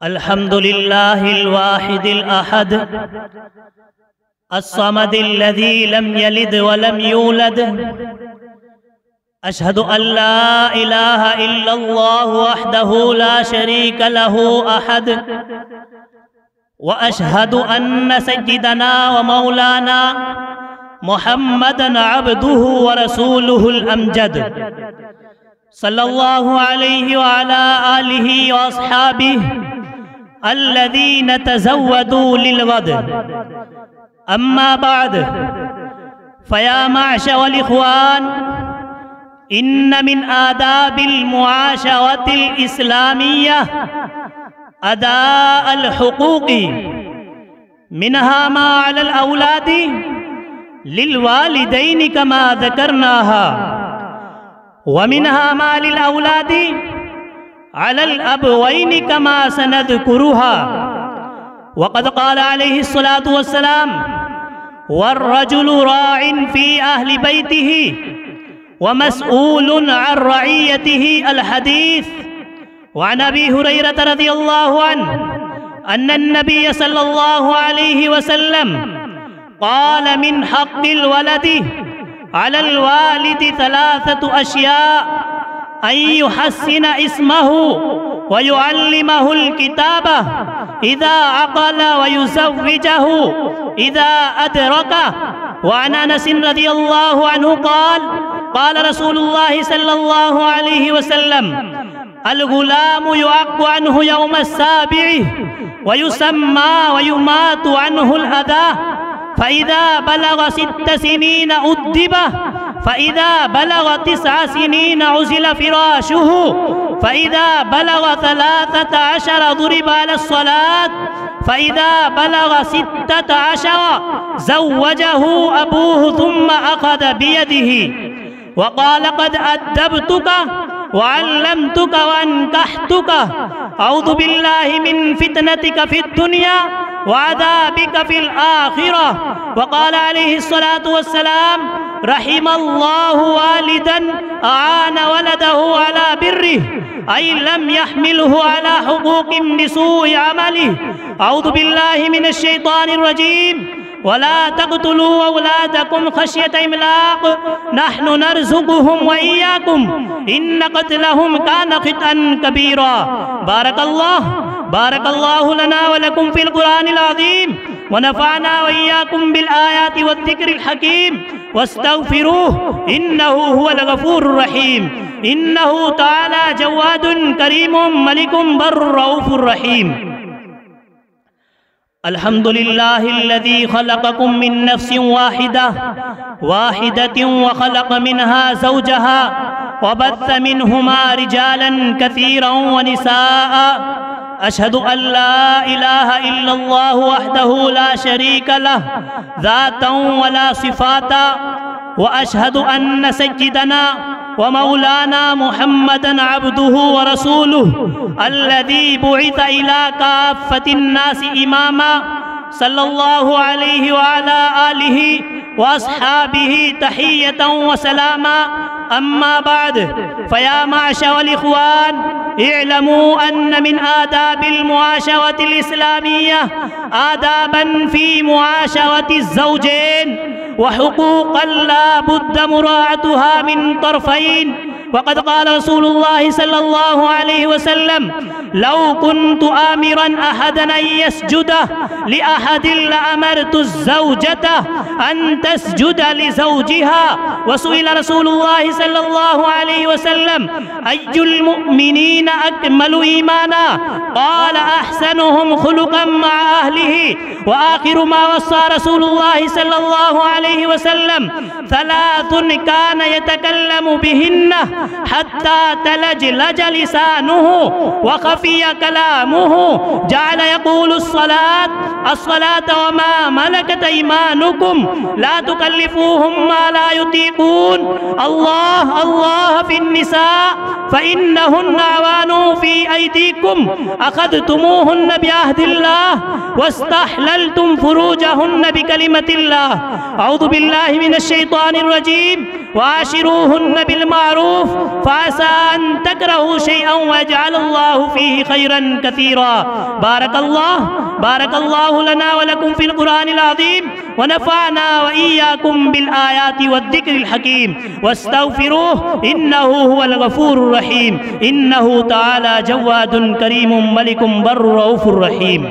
अल्हम्दुलिल्लाहिल वाहिदिल अहद अस्समदिल लज़ी lump यलिद व lump यूलद अशहदु Allah इलाहा इल्लल्लाह वहदहु ला शरीका लहु अहद व अशहदु अन्न सय्यिदना व मौलाना मुहम्मदन अब्दुहु व रसूलुहुल अमजद सल्लल्लाहु अलैहि व अला आलिहि व अस्हाबिहि अल्लज़ीना तज़व्वदू लिल वद अम्मा बाद फया माशअल इख्वान इन्न मिन आदाबिल मुआशरतिल इस्लामिय्या अदाअल हुकूकी मिनहा मा अलल औलादी लिल वालिदैनि कमा ज़करनाहा व मिनहा मा लिल औलादी अलल अबवैनि कमा सनज़कुरुहा वक़द क़ाल अलैहिस्सलातु वस्सलाम वर्रजुलु राइन फ़ी अहलि बैतिही व मस्ऊलुन अन रइयतिही अल हदीस वअन अबी हुरैरह रज़ियल्लाहु अन्हु अन्नन नबिय्य सल्लल्लाहु अलैहि वसल्लम क़ाल मिन हक़्क़िल वलदी अलल वालिदी सलासतु अशिया अन युहस्सिन इस्महु व युअल्लिमहुल किताबा इज़ा अक़ल व युज़व्विजहु इज़ा अदरका वअन अनस रज़ियल्लाहु अन्हु क़ाल क़ाल रसूलुल्लाहि सल्लल्लाहु अलैहि वसल्लम अल गुलामु युअक्क़ु अन्हु यौम अस्साबि'i व युसम्मा व युमातु अन्हुल अदा फ़इज़ा बलग सित्त सिनीन उद्दिबा फ़इज़ा बलग तिस्अ सिनीन उज़िल फ़िराशुहु फ़इज़ा बलग सलासत अशर दुरिबा अलस्सलात फ़इज़ा बलग सित्तत अशर ज़व्वजहु अबूहु थुम्मा अख़ज़ बियदिही वक़ाल क़द अद्दबतुक वअल्लमतुक वअनकहतुक अऊज़ु बिल्लाहि मिन फ़ितनतिक फ़िद दुनिया वअज़ाबिक फ़िल आख़िरह वक़ाल अलैहिस्सलातु वस्सलाम रहिमल्लाहु वालिदन आन वलदहु अला बिर्रिहि अय लम यहमिलहु अला हुकूकिन बिसूइ अमलिहि अऊज़ु बिल्लाहि मिनश शैतानिर रजीम वला तक़्तुलू औलादकुम खश्यत इमलाक़ नहनु नर्ज़ुक़ुहुम व इय्याकुम इन्न क़त्लहुम कान ख़ितअन कबीरा बारकल्लाहु लना व लकुम फ़िल क़ुरानिल अज़ीम व नफ़अना व इय्याकुम बिल आयाति वज़्ज़िक्रिल हकीम वस्तग़फ़िरूहु इन्नहु हुवल गफ़ूरुर रहीम इन्नहु तआला जव्वादुन करीमुम मलिकुम बर्रुर रऊफ़ुर रहीम। अल्हम्दुलिल्लाहिल्लज़ी खलक़कुम मिन नफ़्सिन वाहिदतिन व खलक़ मिनहा ज़ौजहा व बस्स मिनहुमा रिजालन कसीरन व निसाअ अशहदु अल्ला इलाहा इल्लल्लाहु वहदहु ला शरीका लहु ज़ातन व ला सिफ़ाता व अशहदु अन्न सय्यिदना व मौलाना मुहम्मदन अब्दुहु व रसूलुहु अल्लज़ी बुइस इला काफ़्फ़तिन नासि इमामा सल्लल्लाहु अलैहि व अला आलिहि व अस्हाबिहि तहियतन व सलामा अम्मा बाद फया माशअल इख्वान इअलमू अन्न मिन आदाबिल मुआशरतिल इस्लामिय्या आदाबन फ़ी मुआशरतिज़ ज़ौजैन व हुकूक़न ला बुद्द मुराअतुहा मिन तरफ़ैन वक़द क़ाल रसूलुल्लाहि सल्लल्लाहु अलैहि वसल्लम लौ कुन्तु आमिरन अहदन अन यसजुद लिअहदिन लअमरतु ज़ौजत अन तस्जुद लिज़ौजिहा व सुइल रसूलुल्लाहि सल्लल्लाहु अलैहि वसल्लम अय्युल मुअमिनीन अकमलु ईमाना क़ाल अहसनुहुम खुलुक़न मअ अहलिही व आखिरु मा वस्सा रसूलुल्लाहि सल्लल्लाहु अलैहि वसल्लम सलासुन कान यतकल्लमु बिहिन्ना हत्ता तलजलज लिसानुहु व खफिया कलामुहु जअल यक़ूलु अस्सलात व मा मलकत ईमानुकुम ला तुकल्लिफूहुम मा ला युतीक़ून अल्लाह अल्लाह फिन निसा फ़इन्नहुन्न अवानु फ़ी ऐदीकुम अख़ज़तुमूहुन्न बिअहदिल्लाह वस्तहलल्तुम फ़ुरूजहुन्न बिकलिमतिल्लाह अऊज़ु बिल्लाहि मिनश शैतानिर रजीम वाशिरूहुन्न बिल मारूफ फासा अन तकरहू शैअन वयजअलल्लाहु फीही खैरन कसीरा। बारकल्लाहु लना व लकुम फिल कुरानिल अज़ीम व नफ़अना व इय्याकुम बिल आयाति वद्दिक्रिल हकीम वस्तगफिरूह इन्नहु हुवल गफूरुर रहीम। इन्नहु तआला जव्वादुन करीमुम मलिकुम बर्रुर रऊफुर रहीम।